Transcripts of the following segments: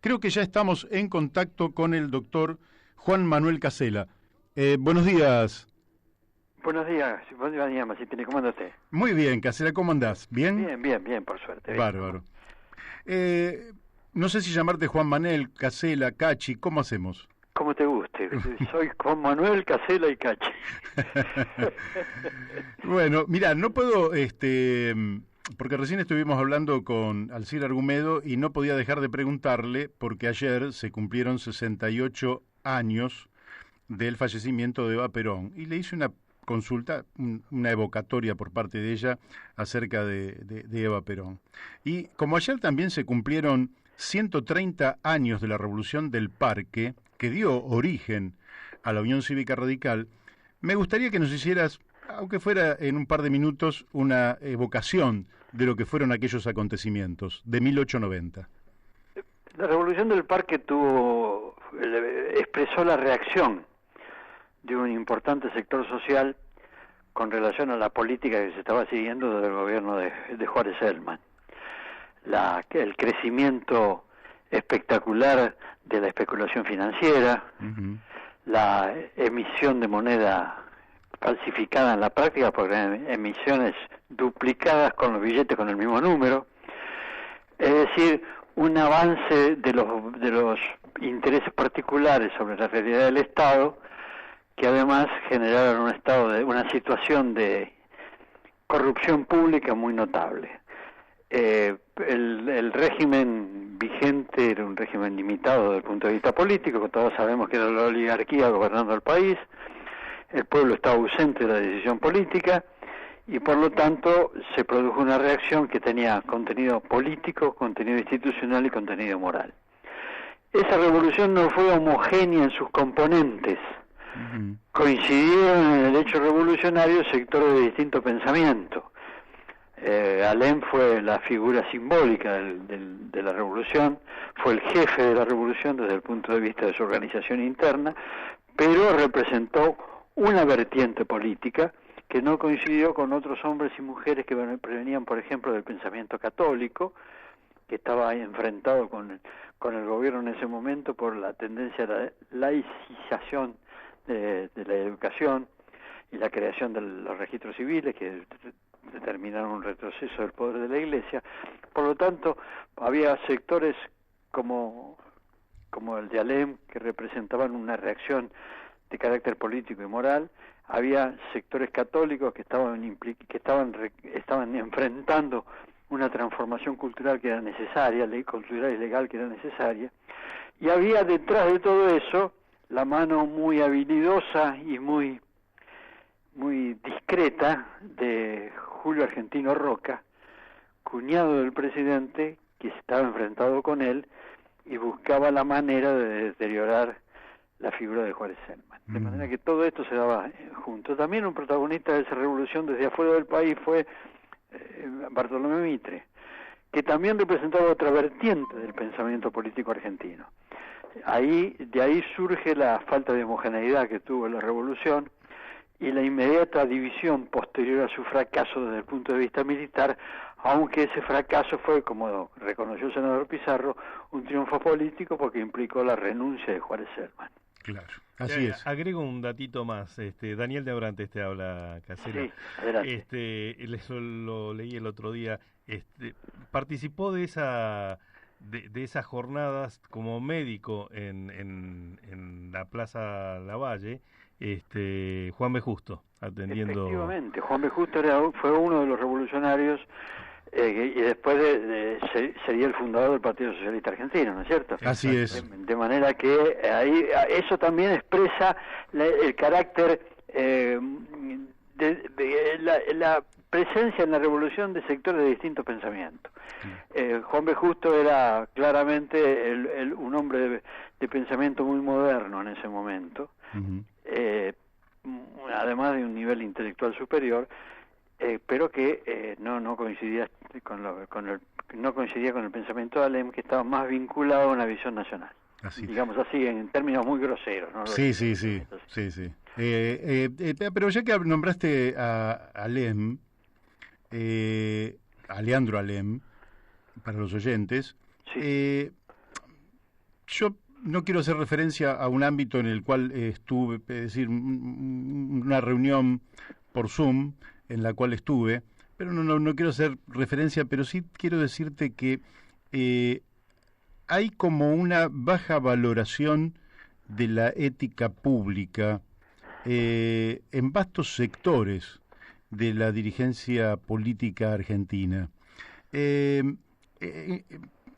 Creo que ya estamos en contacto con el doctor Juan Manuel Casela. Buenos días. Buenos días, Masitini, ¿cómo anda usted? Muy bien, Casela, ¿cómo andás? ¿Bien? Bien, por suerte. Bien. Bárbaro. No sé si llamarte Juan Manuel, Casela, Cachi, ¿cómo hacemos? Como te guste, soy Juan Manuel Casela y Cachi. Bueno, mira, no puedo, porque recién estuvimos hablando con Alcir Argumedo y no podía dejar de preguntarle, porque ayer se cumplieron 68 años del fallecimiento de Eva Perón, y le hice una consulta, una evocatoria por parte de ella acerca de Eva Perón. Y como ayer también se cumplieron 130 años de la Revolución del Parque, que dio origen a la Unión Cívica Radical, me gustaría que nos hicieras, aunque fuera en un par de minutos, una evocación de lo que fueron aquellos acontecimientos de 1890. La Revolución del Parque expresó la reacción de un importante sector social con relación a la política que se estaba siguiendo desde el gobierno de Juárez Celman. El crecimiento espectacular de la especulación financiera, la emisión de moneda falsificada en la práctica, porque eran emisiones duplicadas con los billetes con el mismo número, es decir, un avance de los intereses particulares sobre la realidad del Estado, que además generaron una situación de corrupción pública muy notable. El régimen vigente era un régimen limitado desde el punto de vista político, que todos sabemos que era la oligarquía gobernando el país. El pueblo estaba ausente de la decisión política y por lo tanto se produjo una reacción que tenía contenido político, contenido institucional y contenido moral. Esa revolución no fue homogénea en sus componentes. Coincidieron en el hecho revolucionario sectores de distinto pensamiento. Alem fue la figura simbólica de la revolución, fue el jefe de la revolución desde el punto de vista de su organización interna, pero representó una vertiente política que no coincidió con otros hombres y mujeres que provenían, por ejemplo, del pensamiento católico, que estaba enfrentado con el gobierno en ese momento por la tendencia a la laicización de la educación y la creación de los registros civiles que determinaron un retroceso del poder de la Iglesia. Por lo tanto, había sectores como el de Alem que representaban una reacción de carácter político y moral. Había sectores católicos que estaban enfrentando una transformación cultural que era necesaria, ley cultural y legal que era necesaria, y había detrás de todo eso la mano muy habilidosa y muy discreta de Julio Argentino Roca, cuñado del presidente, que estaba enfrentado con él y buscaba la manera de deteriorar la figura de Juárez Celman. De manera que todo esto se daba junto. También un protagonista de esa revolución desde afuera del país fue Bartolomé Mitre, que también representaba otra vertiente del pensamiento político argentino. De ahí surge la falta de homogeneidad que tuvo la revolución y la inmediata división posterior a su fracaso desde el punto de vista militar, aunque ese fracaso fue, como reconoció el senador Pizarro, un triunfo político porque implicó la renuncia de Juárez Celman. Claro, así es. Agrego un datito más. Daniel de Abrantes te habla, Casela. Sí, adelante. Lo leí el otro día. Participó de esas jornadas como médico en la Plaza Lavalle, Juan B. Justo, atendiendo. Efectivamente, Juan B. Justo fue uno de los revolucionarios y después sería el fundador del Partido Socialista Argentino, ¿no es cierto? Así es. De manera que ahí eso también expresa el carácter la presencia en la revolución de sectores de distintos pensamientos. Juan B. Justo era claramente un hombre de pensamiento muy moderno en ese momento, además de un nivel intelectual superior, pero que no coincidía no coincidía con el pensamiento de Alem, que estaba más vinculado a una visión nacional. Así. Digamos así, en términos muy groseros, ¿no? Sí. Pero ya que nombraste a Alem, a Leandro Alem, para los oyentes, sí. yo no quiero hacer referencia a un ámbito en el cual estuve, es decir, una reunión por Zoom en la cual estuve, pero no quiero hacer referencia, pero sí quiero decirte que hay como una baja valoración de la ética pública en vastos sectores de la dirigencia política argentina.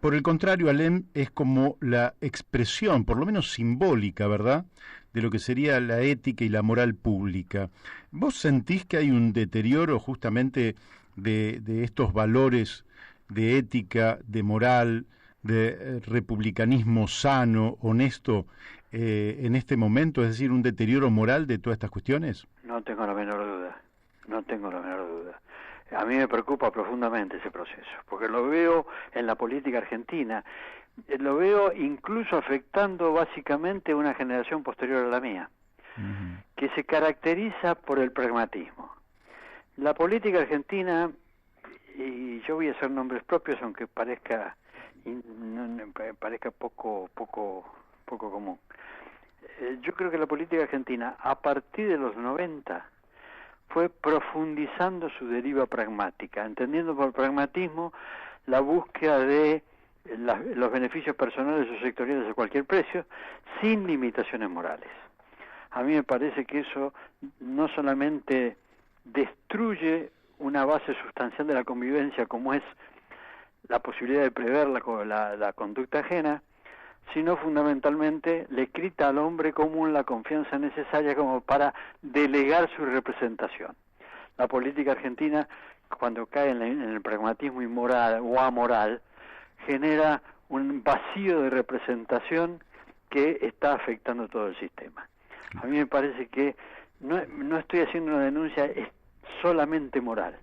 Por el contrario, Alem es como la expresión, por lo menos simbólica, ¿verdad?, de lo que sería la ética y la moral pública. ¿Vos sentís que hay un deterioro justamente de estos valores de ética, de moral, de republicanismo sano, honesto, en este momento? Es decir, un deterioro moral de todas estas cuestiones. No tengo la menor duda, no tengo la menor duda. A mí me preocupa profundamente ese proceso, porque lo veo en la política argentina, lo veo incluso afectando básicamente una generación posterior a la mía, que se caracteriza por el pragmatismo. La política argentina, y yo voy a hacer nombres propios aunque parezca poco común. Yo creo que la política argentina, a partir de los 90, fue profundizando su deriva pragmática, entendiendo por pragmatismo la búsqueda de los beneficios personales o sectoriales a cualquier precio, sin limitaciones morales. A mí me parece que eso no solamente destruye una base sustancial de la convivencia, como es la posibilidad de prever la conducta ajena, sino fundamentalmente le quita al hombre común la confianza necesaria como para delegar su representación. La política argentina, cuando cae en el pragmatismo inmoral o amoral, genera un vacío de representación que está afectando todo el sistema. A mí me parece que no estoy haciendo una denuncia solamente moral,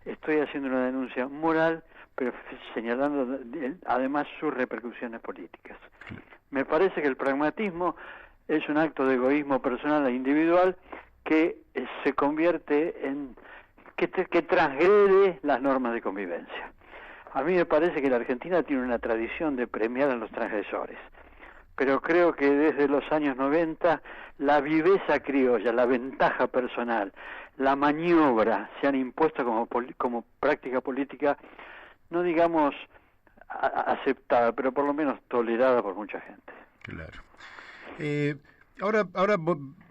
estoy haciendo una denuncia moral, pero señalando además sus repercusiones políticas. Me parece que el pragmatismo es un acto de egoísmo personal e individual que se convierte en que transgrede las normas de convivencia. A mí me parece que la Argentina tiene una tradición de premiar a los transgresores, pero creo que desde los años 90 la viveza criolla, la ventaja personal, la maniobra se han impuesto como práctica política, no digamos aceptada, pero por lo menos tolerada por mucha gente. Claro. Ahora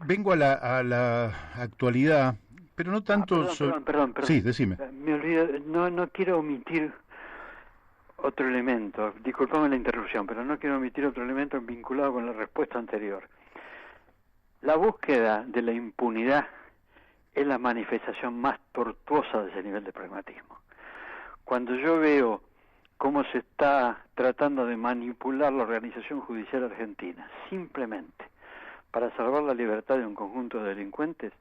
vengo a la actualidad, pero no tanto... Perdón. Sí, decime. Me olvido, no quiero omitir otro elemento, disculpame la interrupción, pero no quiero omitir otro elemento vinculado con la respuesta anterior. La búsqueda de la impunidad es la manifestación más tortuosa de ese nivel de pragmatismo. Cuando yo veo cómo se está tratando de manipular la organización judicial argentina, simplemente para salvar la libertad de un conjunto de delincuentes,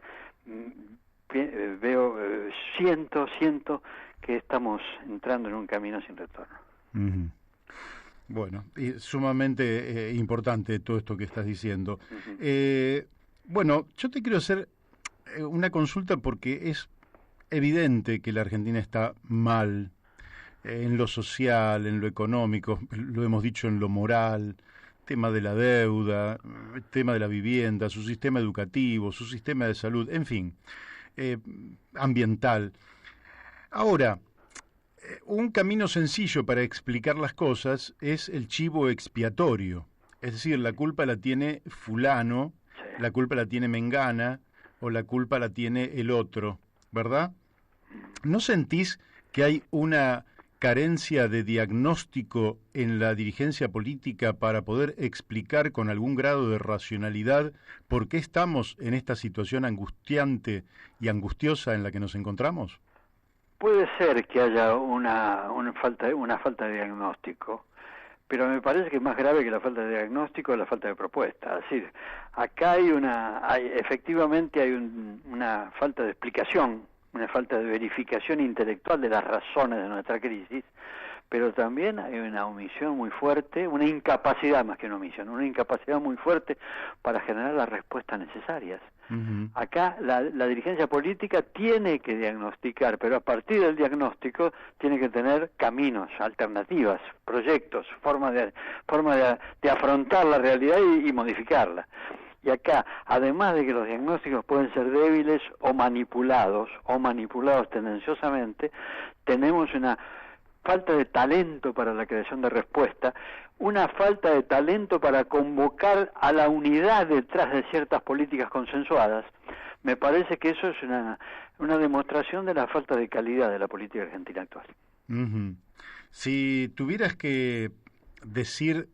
siento que estamos entrando en un camino sin retorno. Uh-huh. Bueno, y sumamente importante todo esto que estás diciendo. Uh-huh. Bueno, yo te quiero hacer una consulta porque es evidente que la Argentina está mal en lo social, en lo económico, lo hemos dicho, en lo moral, tema de la deuda, tema de la vivienda, su sistema educativo, su sistema de salud, en fin, ambiental. Ahora, un camino sencillo para explicar las cosas es el chivo expiatorio, es decir, la culpa la tiene fulano, la culpa la tiene mengana o la culpa la tiene el otro, ¿verdad? ¿No sentís que hay una carencia de diagnóstico en la dirigencia política para poder explicar con algún grado de racionalidad por qué estamos en esta situación angustiante y angustiosa en la que nos encontramos? Puede ser que haya una falta de diagnóstico, pero me parece que es más grave que la falta de diagnóstico es la falta de propuesta. Es decir, acá efectivamente hay una falta de explicación, una falta de verificación intelectual de las razones de nuestra crisis, pero también hay una omisión muy fuerte, una incapacidad más que una omisión, una incapacidad muy fuerte para generar las respuestas necesarias. Acá la dirigencia política tiene que diagnosticar, pero a partir del diagnóstico tiene que tener caminos, alternativas, proyectos, forma de afrontar la realidad y modificarla. Y acá, además de que los diagnósticos pueden ser débiles o manipulados tendenciosamente, tenemos una falta de talento para la creación de respuesta, una falta de talento para convocar a la unidad detrás de ciertas políticas consensuadas. Me parece que eso es una demostración de la falta de calidad de la política argentina actual. Si tuvieras que decir,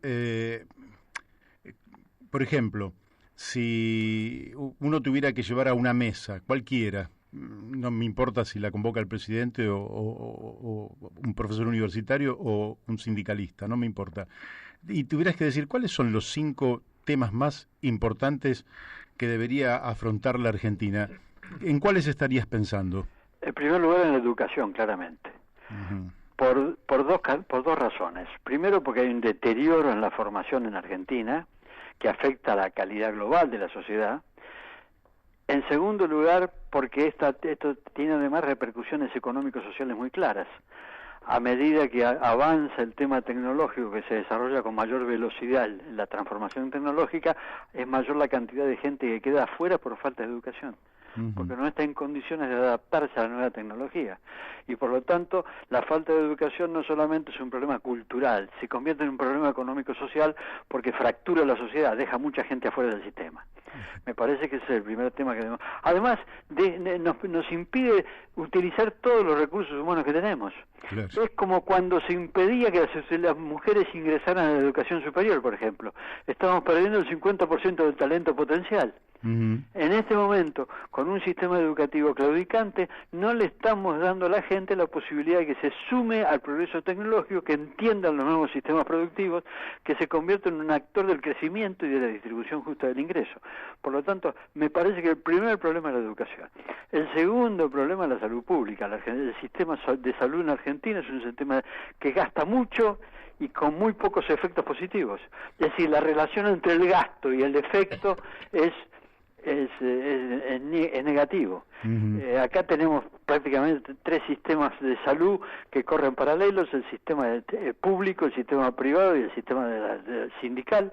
por ejemplo, si uno tuviera que llevar a una mesa, cualquiera, no me importa si la convoca el presidente o un profesor universitario o un sindicalista, no me importa, y tuvieras que decir cuáles son los 5 temas más importantes que debería afrontar la Argentina, ¿en cuáles estarías pensando? En primer lugar, en la educación, claramente. Por dos razones. Primero, porque hay un deterioro en la formación en Argentina que afecta a la calidad global de la sociedad. En segundo lugar, porque esto tiene además repercusiones económico-sociales muy claras. A medida que avanza el tema tecnológico, que se desarrolla con mayor velocidad la transformación tecnológica, es mayor la cantidad de gente que queda afuera por falta de educación, porque no está en condiciones de adaptarse a la nueva tecnología. Y por lo tanto, la falta de educación no solamente es un problema cultural, se convierte en un problema económico-social porque fractura la sociedad, deja mucha gente afuera del sistema. Me parece que ese es el primer tema que debemos. Además, nos impide utilizar todos los recursos humanos que tenemos. Claro. Es como cuando se impedía que las mujeres ingresaran a la educación superior, por ejemplo. Estamos perdiendo el 50% del talento potencial. En este momento, con un sistema educativo claudicante, no le estamos dando a la gente la posibilidad de que se sume al progreso tecnológico, que entiendan los nuevos sistemas productivos, que se convierta en un actor del crecimiento y de la distribución justa del ingreso. Por lo tanto, me parece que el primer problema es la educación. El segundo problema es la salud pública. El sistema de salud en Argentina es un sistema que gasta mucho y con muy pocos efectos positivos. Es decir, la relación entre el gasto y el efecto es negativo. Acá tenemos prácticamente 3 sistemas de salud que corren paralelos: el sistema público, el sistema privado y el sistema sindical.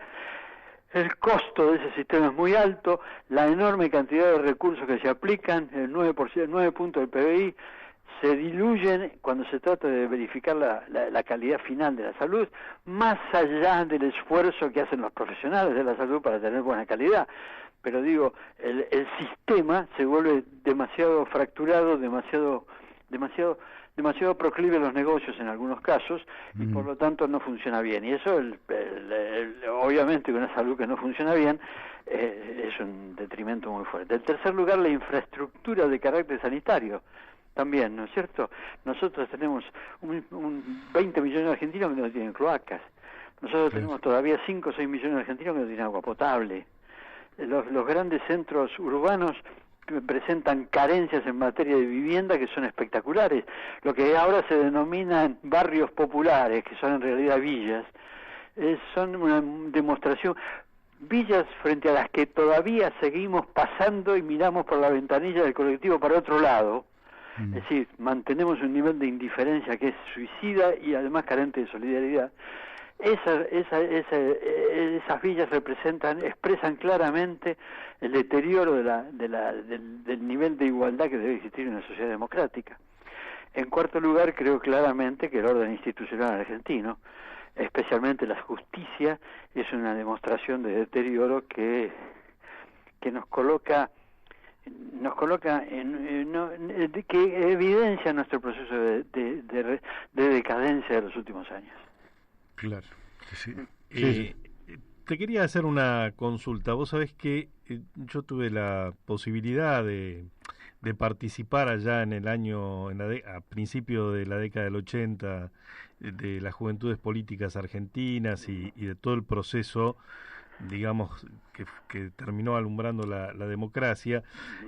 El costo de ese sistema es muy alto, la enorme cantidad de recursos que se aplican, el 9 puntos del PBI, se diluyen cuando se trata de verificar la calidad final de la salud, más allá del esfuerzo que hacen los profesionales de la salud para tener buena calidad. Pero digo, el sistema se vuelve demasiado fracturado, demasiado proclive a los negocios en algunos casos, y por lo tanto no funciona bien. Y eso, obviamente, una salud que no funciona bien es un detrimento muy fuerte. En tercer lugar, la infraestructura de carácter sanitario. También, ¿no es cierto? Nosotros tenemos un 20 millones de argentinos que no tienen cloacas. Nosotros tenemos todavía 5 o 6 millones de argentinos que no tienen agua potable. Los grandes centros urbanos presentan carencias en materia de vivienda que son espectaculares. Lo que ahora se denominan barrios populares, que son en realidad villas, son una demostración. Villas frente a las que todavía seguimos pasando y miramos por la ventanilla del colectivo para otro lado. Es decir, mantenemos un nivel de indiferencia que es suicida y además carente de solidaridad. Esas villas expresan claramente el deterioro del nivel de igualdad que debe existir en una sociedad democrática. En cuarto lugar, creo claramente que el orden institucional argentino, especialmente la justicia, es una demostración de deterioro que nos coloca que evidencia nuestro proceso de decadencia de los últimos años. Claro, sí. Te quería hacer una consulta. Vos sabés que yo tuve la posibilidad de participar allá en el año, a principio de la década del 80, de las juventudes políticas argentinas y de todo el proceso, digamos, que terminó alumbrando la democracia,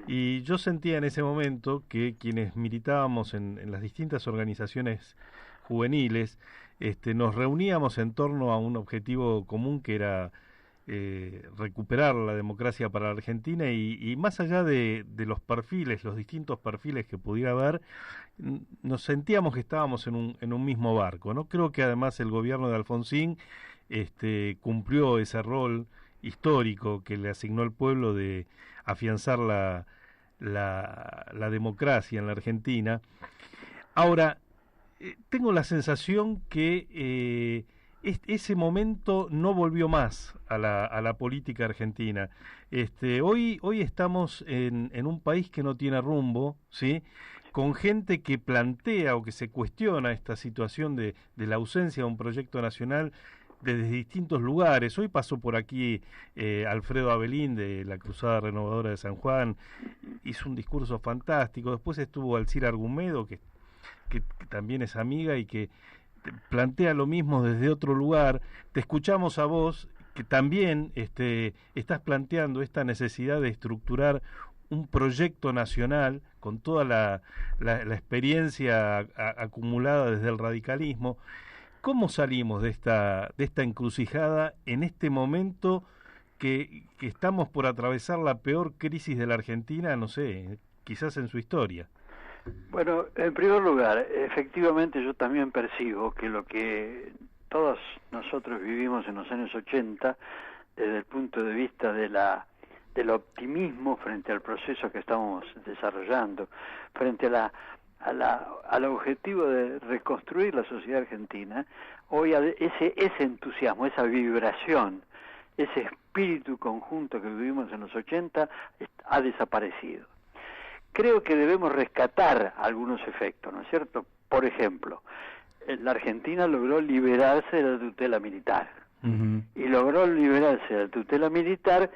y yo sentía en ese momento que quienes militábamos en las distintas organizaciones juveniles, nos reuníamos en torno a un objetivo común que era recuperar la democracia para la Argentina y más allá de los perfiles, los distintos perfiles que pudiera haber, nos sentíamos que estábamos en un mismo barco, ¿no? Creo que además el gobierno de Alfonsín cumplió ese rol histórico que le asignó el pueblo de afianzar la democracia en la Argentina. Ahora, tengo la sensación que ese momento no volvió más a la política argentina. Hoy estamos en un país que no tiene rumbo, ¿sí? Con gente que plantea o que se cuestiona esta situación de la ausencia de un proyecto nacional desde distintos lugares. Hoy pasó por aquí Alfredo Abelín de la Cruzada Renovadora de San Juan, hizo un discurso fantástico. Después estuvo Alcira Argumedo, que también es amiga y que plantea lo mismo desde otro lugar. Te escuchamos a vos, que también estás planteando esta necesidad de estructurar un proyecto nacional con toda la experiencia acumulada desde el radicalismo. ¿Cómo salimos de esta encrucijada en este momento que estamos por atravesar la peor crisis de la Argentina, no sé, quizás en su historia? Bueno, en primer lugar, efectivamente yo también percibo que lo que todos nosotros vivimos en los años 80, desde el punto de vista del optimismo frente al proceso que estamos desarrollando, frente al objetivo de reconstruir la sociedad argentina, hoy ese entusiasmo, esa vibración, ese espíritu conjunto que vivimos en los 80 ha desaparecido. Creo que debemos rescatar algunos efectos, ¿no es cierto? Por ejemplo, la Argentina logró liberarse de la tutela militar. Uh-huh. Y logró liberarse de la tutela militar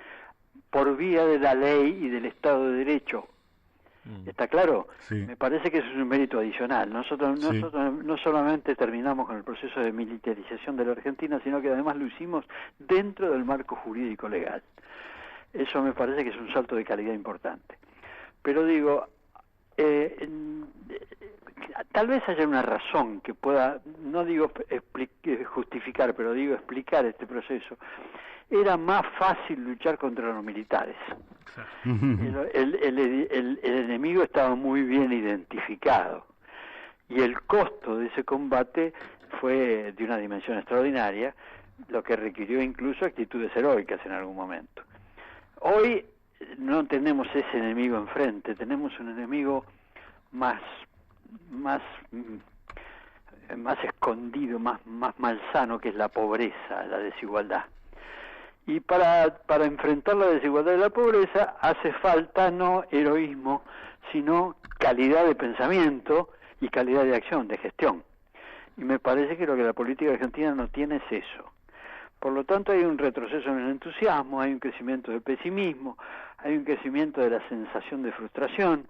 por vía de la ley y del Estado de Derecho. ¿Está claro? Sí. Me parece que eso es un mérito adicional. Nosotros no solamente terminamos con el proceso de militarización de la Argentina, sino que además lo hicimos dentro del marco jurídico legal. Eso me parece que es un salto de calidad importante. Pero digo, tal vez haya una razón que pueda, no digo justificar, pero digo explicar este proceso. Era más fácil luchar contra los militares. El enemigo estaba muy bien identificado y el costo de ese combate fue de una dimensión extraordinaria, lo que requirió incluso actitudes heroicas en algún momento. Hoy no tenemos ese enemigo enfrente, tenemos un enemigo más escondido, más malsano, que es la pobreza, la desigualdad. Y para enfrentar la desigualdad y la pobreza hace falta no heroísmo, sino calidad de pensamiento y calidad de acción, de gestión. Y me parece que lo que la política argentina no tiene es eso. Por lo tanto, hay un retroceso en el entusiasmo, hay un crecimiento del pesimismo, hay un crecimiento de la sensación de frustración,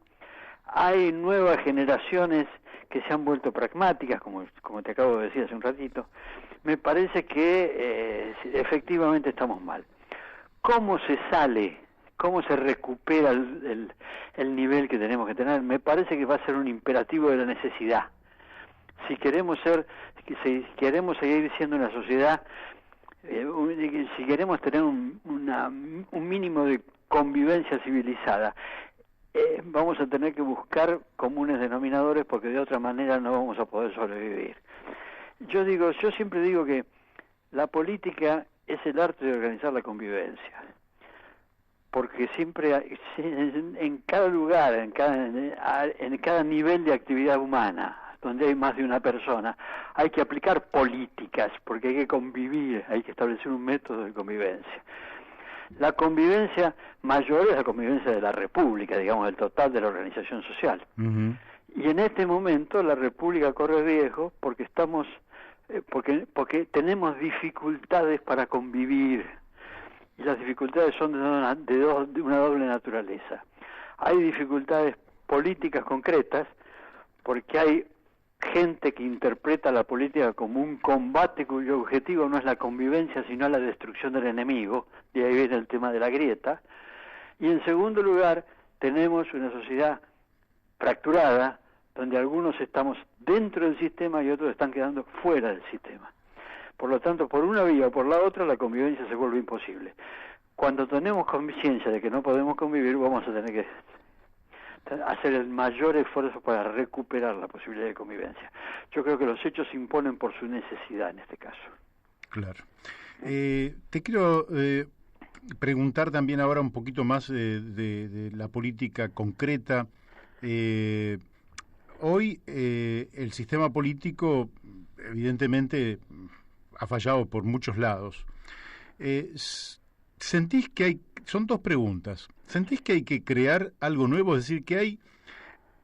hay nuevas generaciones que se han vuelto pragmáticas, como te acabo de decir hace un ratito. Me parece que efectivamente estamos mal. ¿Cómo se sale? ¿Cómo se recupera el nivel que tenemos que tener? Me parece que va a ser un imperativo de la necesidad. Si queremos seguir siendo una sociedad, si queremos tener un mínimo de convivencia civilizada, vamos a tener que buscar comunes denominadores, porque de otra manera no vamos a poder sobrevivir. Yo siempre digo que la política es el arte de organizar la convivencia, porque siempre en cada lugar, en cada nivel de actividad humana, donde hay más de una persona, hay que aplicar políticas, porque hay que convivir, hay que establecer un método de convivencia. La convivencia mayor es la convivencia de la República, digamos, del total de la organización social. Uh-huh. Y en este momento la República corre riesgo porque porque tenemos dificultades para convivir, y las dificultades son de una doble naturaleza. Hay dificultades políticas concretas porque hay gente que interpreta la política como un combate cuyo objetivo no es la convivencia sino la destrucción del enemigo, de ahí viene el tema de la grieta. Y en segundo lugar, tenemos una sociedad fracturada donde algunos estamos dentro del sistema y otros están quedando fuera del sistema. Por lo tanto, por una vía o por la otra, la convivencia se vuelve imposible. Cuando tenemos conciencia de que no podemos convivir, vamos a tener que hacer el mayor esfuerzo para recuperar la posibilidad de convivencia. Yo creo que los hechos se imponen por su necesidad en este caso. Claro. Te quiero preguntar también ahora un poquito más de la política concreta. Hoy el sistema político evidentemente ha fallado por muchos lados. ¿Sentís que son dos preguntas, ¿sentís que hay que crear algo nuevo? Es decir, que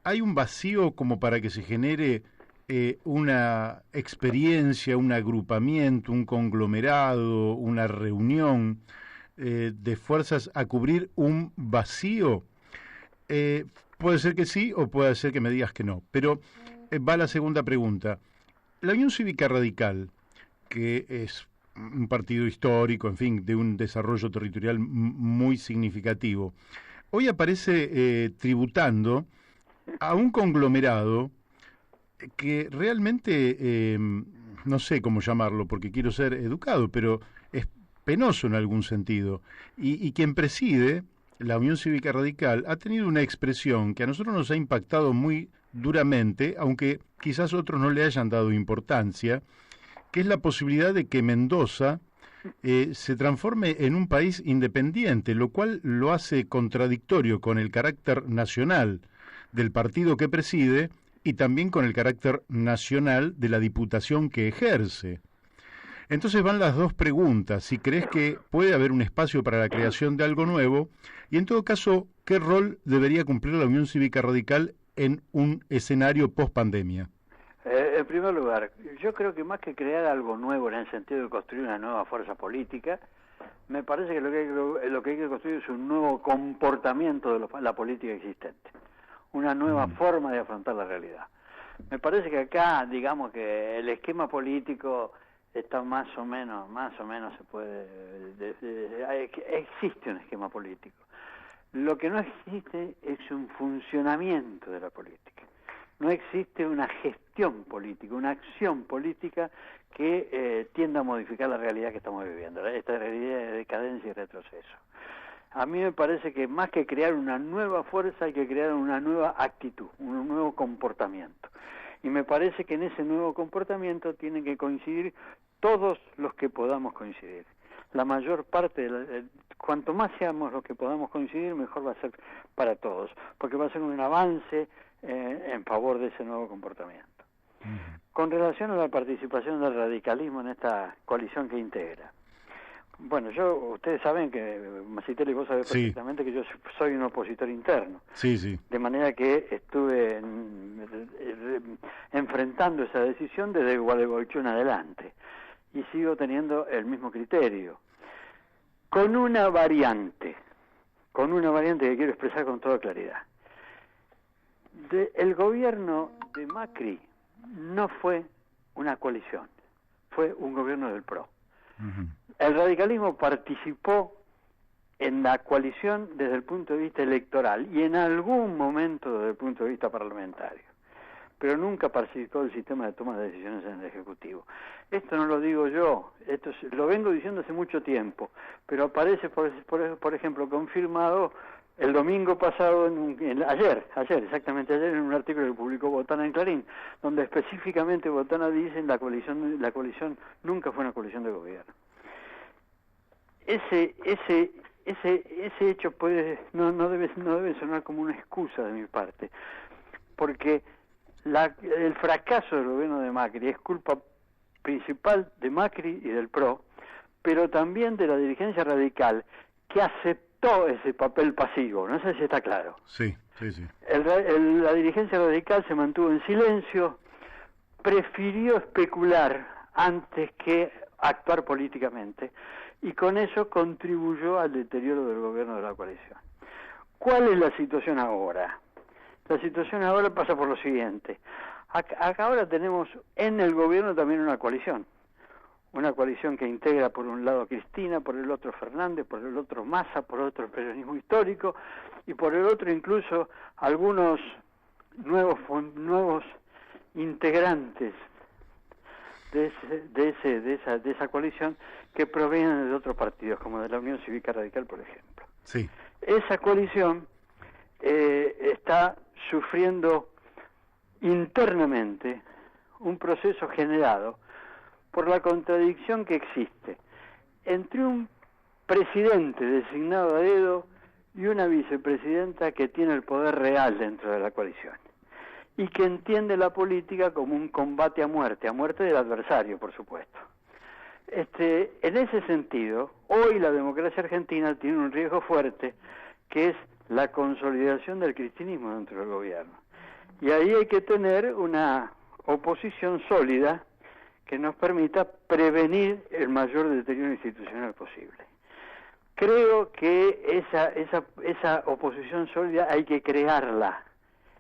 hay un vacío como para que se genere una experiencia, un agrupamiento, un conglomerado, una reunión de fuerzas a cubrir un vacío? Puede ser que sí o puede ser que me digas que no, pero va la segunda pregunta. La Unión Cívica Radical, que es un partido histórico, en fin, de un desarrollo territorial muy significativo, hoy aparece tributando a un conglomerado que realmente, no sé cómo llamarlo, porque quiero ser educado, pero es penoso en algún sentido. Y quien preside la Unión Cívica Radical ha tenido una expresión que a nosotros nos ha impactado muy duramente, aunque quizás otros no le hayan dado importancia, que es la posibilidad de que Mendoza se transforme en un país independiente, lo cual lo hace contradictorio con el carácter nacional del partido que preside y también con el carácter nacional de la diputación que ejerce. Entonces van las dos preguntas: si crees que puede haber un espacio para la creación de algo nuevo, y en todo caso, ¿qué rol debería cumplir la Unión Cívica Radical en un escenario post-pandemia? En primer lugar, yo creo que más que crear algo nuevo en el sentido de construir una nueva fuerza política, me parece que lo que hay que construir es un nuevo comportamiento de la política existente, una nueva forma de afrontar la realidad. Me parece que acá, digamos que el esquema político está más o menos se puede... existe un esquema político. Lo que no existe es un funcionamiento de la política. No existe una gestión política, una acción política que tienda a modificar la realidad que estamos viviendo, esta realidad de decadencia y retroceso. A mí me parece que más que crear una nueva fuerza hay que crear una nueva actitud, un nuevo comportamiento. Y me parece que en ese nuevo comportamiento tienen que coincidir todos los que podamos coincidir. La mayor parte, cuanto más seamos los que podamos coincidir, mejor va a ser para todos, porque va a ser un avance en favor de ese nuevo comportamiento. Con relación a la participación del radicalismo en esta coalición que integra. Bueno, ustedes saben que, Masitelli, vos sabés perfectamente que yo soy un opositor interno. Sí, sí. De manera que estuve enfrentando esa decisión desde Gualeguaychú en adelante. Y sigo teniendo el mismo criterio. Con una variante que quiero expresar con toda claridad. El gobierno de Macri no fue una coalición, fue un gobierno del PRO. El radicalismo participó en la coalición desde el punto de vista electoral y en algún momento desde el punto de vista parlamentario, pero nunca participó del sistema de toma de decisiones en el Ejecutivo. Esto no lo digo yo, lo vengo diciendo hace mucho tiempo, pero aparece, por ejemplo, confirmado el domingo pasado, exactamente ayer, en un artículo que publicó Botana en Clarín, donde específicamente Botana dice la coalición nunca fue una coalición de gobierno. Ese hecho no debe sonar como una excusa de mi parte, porque el fracaso del gobierno de Macri es culpa principal de Macri y del PRO, pero también de la dirigencia radical, que aceptó ese papel pasivo. No sé si está claro. Sí. La dirigencia radical se mantuvo en silencio, prefirió especular antes que actuar políticamente, y con eso contribuyó al deterioro del gobierno de la coalición. ¿Cuál es la situación ahora? La situación ahora pasa por lo siguiente. Acá ahora tenemos en el gobierno también una coalición que integra por un lado a Cristina, por el otro Fernández, por el otro Massa, por otro el peronismo histórico, y por el otro incluso algunos nuevos integrantes de esa coalición que provienen de otros partidos, como de la Unión Cívica Radical, por ejemplo. Sí. Esa coalición está sufriendo internamente un proceso generado por la contradicción que existe entre un presidente designado a dedo y una vicepresidenta que tiene el poder real dentro de la coalición y que entiende la política como un combate a muerte del adversario, por supuesto. En ese sentido, hoy la democracia argentina tiene un riesgo fuerte, que es la consolidación del cristianismo dentro del gobierno. Y ahí hay que tener una oposición sólida que nos permita prevenir el mayor deterioro institucional posible. Creo que esa oposición sólida hay que crearla,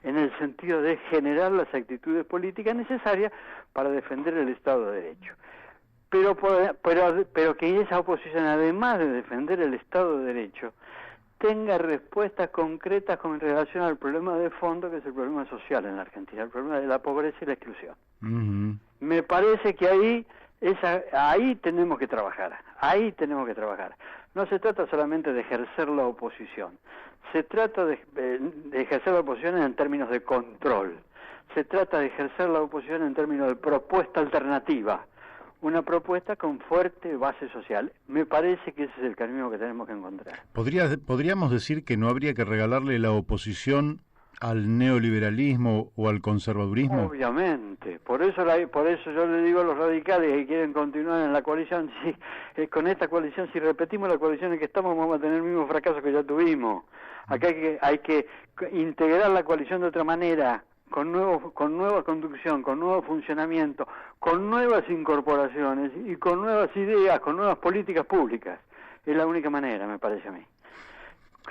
en el sentido de generar las actitudes políticas necesarias para defender el Estado de Derecho. Pero que esa oposición, además de defender el Estado de Derecho, tenga respuestas concretas con relación al problema de fondo, que es el problema social en la Argentina, el problema de la pobreza y la exclusión. Uh-huh. Me parece que ahí tenemos que trabajar, No se trata solamente de ejercer la oposición, se trata de ejercer la oposición en términos de control, se trata de ejercer la oposición en términos de propuesta alternativa, una propuesta con fuerte base social. Me parece que ese es el camino que tenemos que encontrar. ¿Podríamos decir que no habría que regalarle la oposición al neoliberalismo o al conservadurismo? Obviamente, por eso yo le digo a los radicales que quieren continuar en la coalición, con esta coalición, si repetimos la coalición en que estamos, vamos a tener el mismo fracaso que ya tuvimos. Acá hay que integrar la coalición de otra manera, con nueva conducción, con nuevo funcionamiento, con nuevas incorporaciones y con nuevas ideas, con nuevas políticas públicas. Es la única manera, me parece a mí.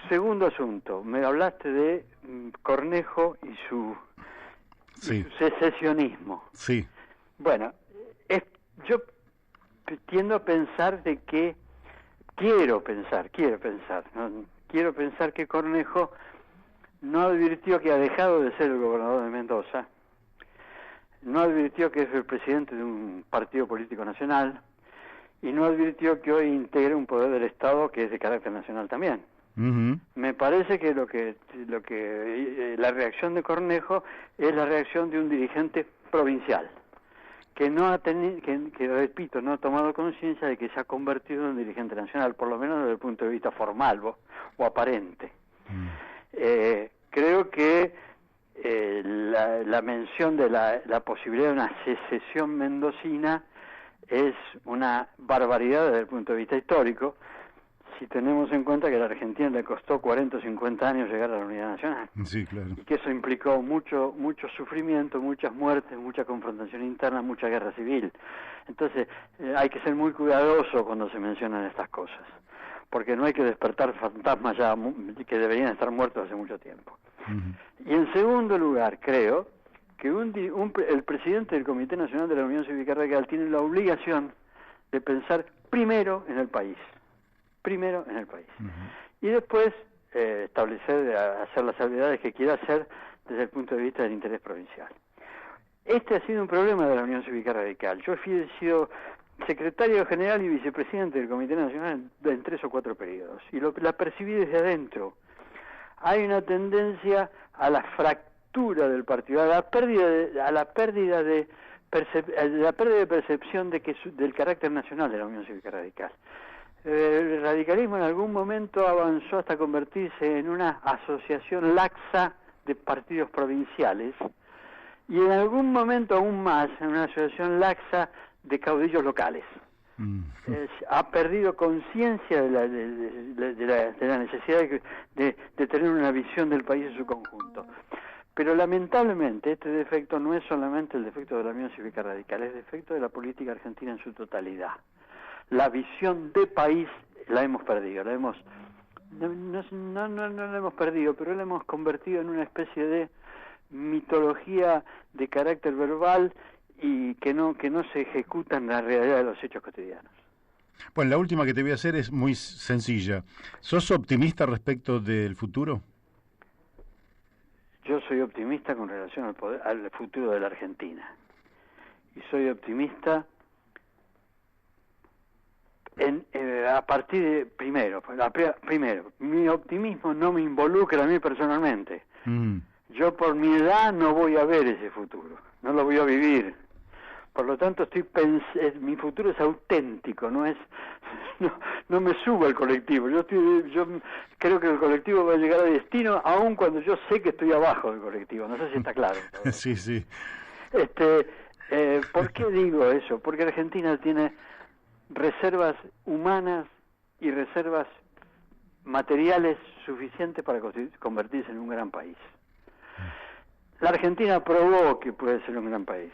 Segundo asunto, me hablaste de Cornejo y su secesionismo. Sí. Bueno, yo tiendo a pensar quiero pensar que Cornejo no advirtió que ha dejado de ser el gobernador de Mendoza, no advirtió que es el presidente de un partido político nacional y no advirtió que hoy integra un poder del Estado que es de carácter nacional también. Uh-huh. Me parece que la reacción de Cornejo es la reacción de un dirigente provincial que no ha tenido, que repito, no ha tomado conciencia de que se ha convertido en un dirigente nacional, por lo menos desde el punto de vista formal o aparente. Creo que la mención de la posibilidad de una secesión mendocina es una barbaridad desde el punto de vista histórico, si tenemos en cuenta que a la Argentina le costó 40 o 50 años llegar a la unidad nacional. Sí, claro. Y que eso implicó mucho sufrimiento, muchas muertes, mucha confrontación interna, mucha guerra civil. Entonces, hay que ser muy cuidadoso cuando se mencionan estas cosas, porque no hay que despertar fantasmas ya que deberían estar muertos hace mucho tiempo. Uh-huh. Y en segundo lugar, creo que el presidente del Comité Nacional de la Unión Cívica Radical tiene la obligación de pensar primero en el país. Uh-huh. Y después hacer las salvedades que quiera hacer desde el punto de vista del interés provincial. Este ha sido un problema de la Unión Cívica Radical. Yo he sido secretario general y vicepresidente del Comité Nacional en 3 o 4 periodos, y la percibí desde adentro. Hay una tendencia a la fractura del partido, a la pérdida de percepción del carácter nacional de la Unión Cívica Radical. El radicalismo en algún momento avanzó hasta convertirse en una asociación laxa de partidos provinciales y en algún momento aún más en una asociación laxa de caudillos locales. Ha perdido conciencia de la necesidad de tener una visión del país en su conjunto. Pero lamentablemente este defecto no es solamente el defecto de la Unión Cívica Radical, es el defecto de la política argentina en su totalidad. La visión de país la hemos perdido, no la hemos perdido, pero la hemos convertido en una especie de mitología de carácter verbal y que no se ejecuta en la realidad de los hechos cotidianos. Bueno, la última que te voy a hacer es muy sencilla. ¿Sos optimista respecto del futuro? Yo soy optimista con relación al futuro de la Argentina. Y soy optimista a partir de, primero, mi optimismo no me involucra a mí personalmente. Yo por mi edad no voy a ver ese futuro, no lo voy a vivir. Por lo tanto, mi futuro es auténtico, no me subo al colectivo. Yo creo que el colectivo va a llegar a destino, aun cuando yo sé que estoy abajo del colectivo. No sé si está claro. Sí, sí. ¿Por qué digo eso? Porque Argentina tiene reservas humanas y reservas materiales suficientes para convertirse en un gran país. La Argentina probó que puede ser un gran país.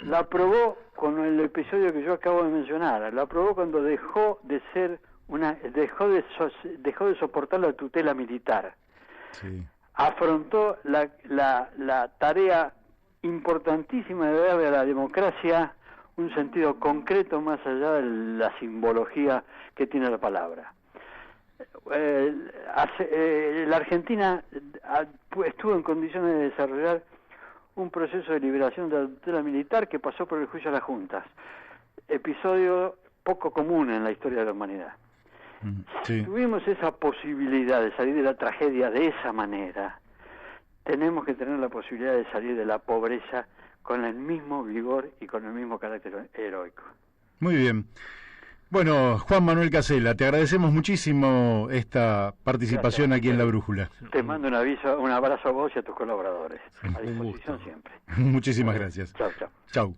La probó con el episodio que yo acabo de mencionar. La probó cuando dejó de soportar la tutela militar. Sí. Afrontó la tarea importantísima de darle a la democracia un sentido concreto más allá de la simbología que tiene la palabra. La Argentina estuvo en condiciones de desarrollar un proceso de liberación de la tutela militar que pasó por el juicio a las juntas, episodio poco común en la historia de la humanidad. Sí. Si tuvimos esa posibilidad de salir de la tragedia de esa manera, tenemos que tener la posibilidad de salir de la pobreza con el mismo vigor y con el mismo carácter heroico. Muy bien. Bueno, Juan Manuel Casella, te agradecemos muchísimo esta participación aquí en La Brújula. Te mando un abrazo a vos y a tus colaboradores. A disposición siempre. Muchísimas gracias. Chau, chau. Chau.